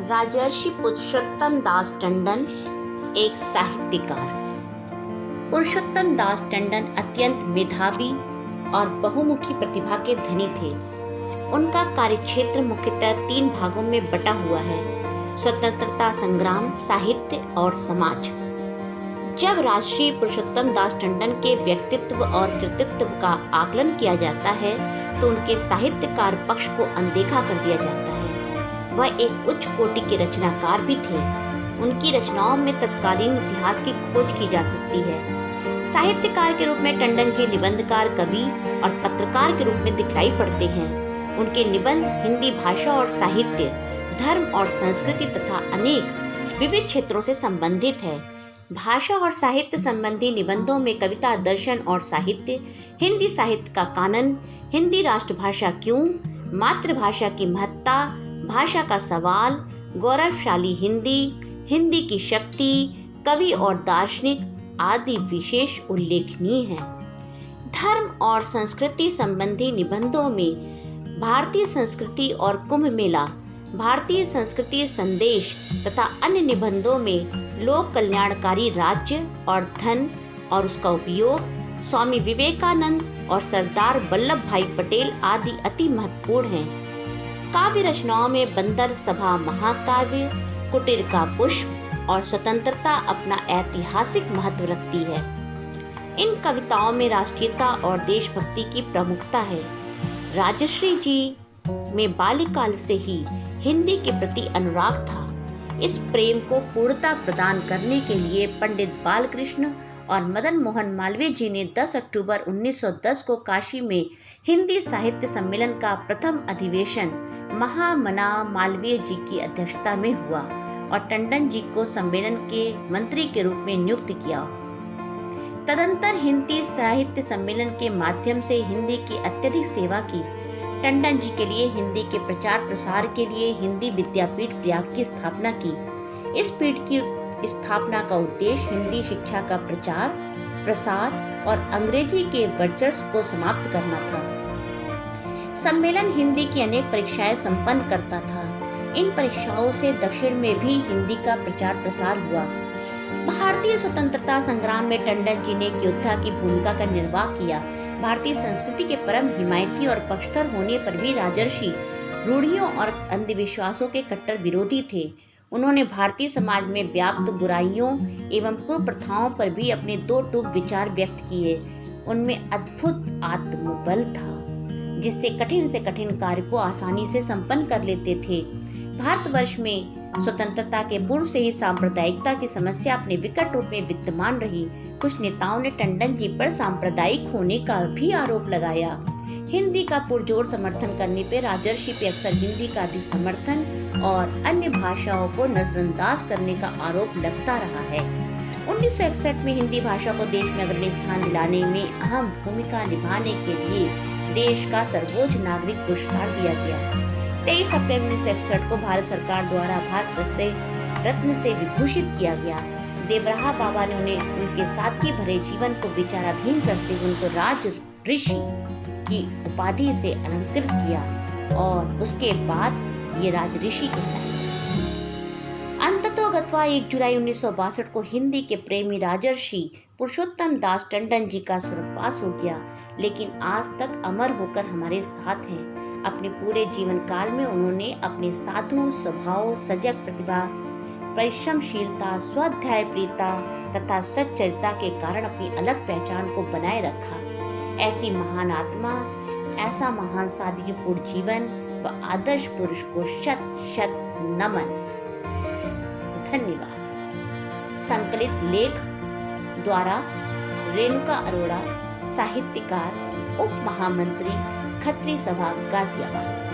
राजर्षि पुरुषोत्तम दास टंडन एक साहित्यकार। पुरुषोत्तम दास टंडन अत्यंत मेधावी और बहुमुखी प्रतिभा के धनी थे। उनका कार्यक्षेत्र मुख्यतः 3 भागों में बटा हुआ है: स्वतंत्रता संग्राम, साहित्य और समाज। जब राजर्षि पुरुषोत्तम दास टंडन के व्यक्तित्व और कृतित्व का आकलन किया जाता है तो उनके साहित्यकार पक्ष को अनदेखा कर दिया जाता है। वह एक उच्च कोटि के रचनाकार भी थे। उनकी रचनाओं में तत्कालीन इतिहास की खोज की जा सकती है। साहित्यकार के रूप में टंडन जी निबंधकार, कवि और पत्रकार के रूप में दिखलाई पड़ते हैं। उनके निबंध हिंदी भाषा और साहित्य, धर्म और संस्कृति तथा अनेक विविध क्षेत्रों से संबंधित है। भाषा और साहित्य संबंधी निबंधों में कविता, दर्शन और साहित्य, हिंदी साहित्य का कानन, हिंदी राष्ट्रभाषा क्यों, मातृभाषा की महत्ता, भाषा का सवाल, गौरवशाली हिंदी, हिंदी की शक्ति, कवि और दार्शनिक आदि विशेष उल्लेखनीय हैं। धर्म और संस्कृति संबंधी निबंधों में भारतीय संस्कृति और कुंभ मेला, भारतीय संस्कृति संदेश तथा अन्य निबंधों में लोक कल्याणकारी राज्य और धन और उसका उपयोग, स्वामी विवेकानंद और सरदार वल्लभ भाई पटेल आदि अति महत्वपूर्ण हैं। काव्य रचनाओं में बंदर सभा महाकाव्य, कुटीर का पुष्प और स्वतंत्रता अपना ऐतिहासिक महत्व रखती है। इन कविताओं में राष्ट्रीयता और देशभक्ति की प्रमुखता है। राजर्षि जी में बाल्यकाल से ही हिंदी के प्रति अनुराग था। इस प्रेम को पूर्णता प्रदान करने के लिए पंडित बालकृष्ण और मदन मोहन मालवीय जी ने 10 अक्टूबर 1910 को काशी में हिंदी साहित्य सम्मेलन का प्रथम अधिवेशन महामना मालवीय जी की अध्यक्षता में हुआ और टंडन जी को सम्मेलन के मंत्री के रूप में नियुक्त किया। तदंतर हिंदी साहित्य सम्मेलन के माध्यम से हिंदी की अत्यधिक सेवा की। टंडन जी के लिए हिंदी के प्रचार प्रसार के लिए हिंदी विद्यापीठ प्रयाग की स्थापना की। इस पीठ की स्थापना का उद्देश्य हिंदी शिक्षा का प्रचार प्रसार और अंग्रेजी के वर्चस्व को समाप्त करना था। सम्मेलन हिंदी की अनेक परीक्षाएं संपन्न करता था। इन परीक्षाओं से दक्षिण में भी हिंदी का प्रचार प्रसार हुआ। भारतीय स्वतंत्रता संग्राम में टंडन जी ने एक योद्धा की भूमिका का निर्वाह किया। भारतीय संस्कृति के परम हिमायती और पक्षधर होने पर भी राजर्षि रूढ़ियों और अंधविश्वासों के कट्टर विरोधी थे। उन्होंने भारतीय समाज में व्याप्त बुराइयों एवं कुप्रथाओं पर भी अपने 2 टूक विचार व्यक्त किए। उनमें अद्भुत आत्मबल था जिससे कठिन से कठिन कार्य को आसानी से संपन्न कर लेते थे। भारतवर्ष में स्वतंत्रता के पूर्व से ही सांप्रदायिकता की समस्या अपने विकट रूप में विद्यमान रही। कुछ नेताओं ने टंडन जी पर सांप्रदायिक होने का भी आरोप लगाया। हिंदी का पुरजोर समर्थन करने पर राजर्षि पे अक्सर हिंदी का अधिक समर्थन और अन्य भाषाओं को नजरअंदाज करने का आरोप लगता रहा है। 1961 में हिंदी भाषा को देश में अग्रणी स्थान दिलाने में अहम भूमिका निभाने के लिए देश का सर्वोच्च नागरिक पुरस्कार दिया गया। 23 अप्रैल 1961 को भारत सरकार द्वारा भारत रत्न से विभूषित किया गया। देवराहा बाबा ने उन्हें उनके सादगी भरे जीवन को विचाराधीन करते हुए उनको राज ऋषि की उपाधि से अलंकृत किया और उसके बाद ये राज ऋषि कहलाए। अंततोगत्वा 1 जुलाई 1962 को हिंदी के प्रेमी राजर्षि पुरुषोत्तम दास टंडन जी का स्वर्गवास हो गया, लेकिन आज तक अमर होकर हमारे साथ हैं। अपने पूरे जीवन काल में उन्होंने अपने साधु स्वभाव, सजग प्रतिभा, परिश्रमशीलता, स्वाध्याय प्रियता तथा सच्चरिता के कारण अपनी अलग पहचान को बनाए रखा। ऐसी महान आत्मा, ऐसा महान सादगीपूर्ण जीवन व आदर्श पुरुष को शत शत नमन। धन्यवाद। संकलित लेख द्वारा रेणुका अरोड़ा, साहित्यकार, उप महामंत्री, खत्री सभा, गाजियाबाद।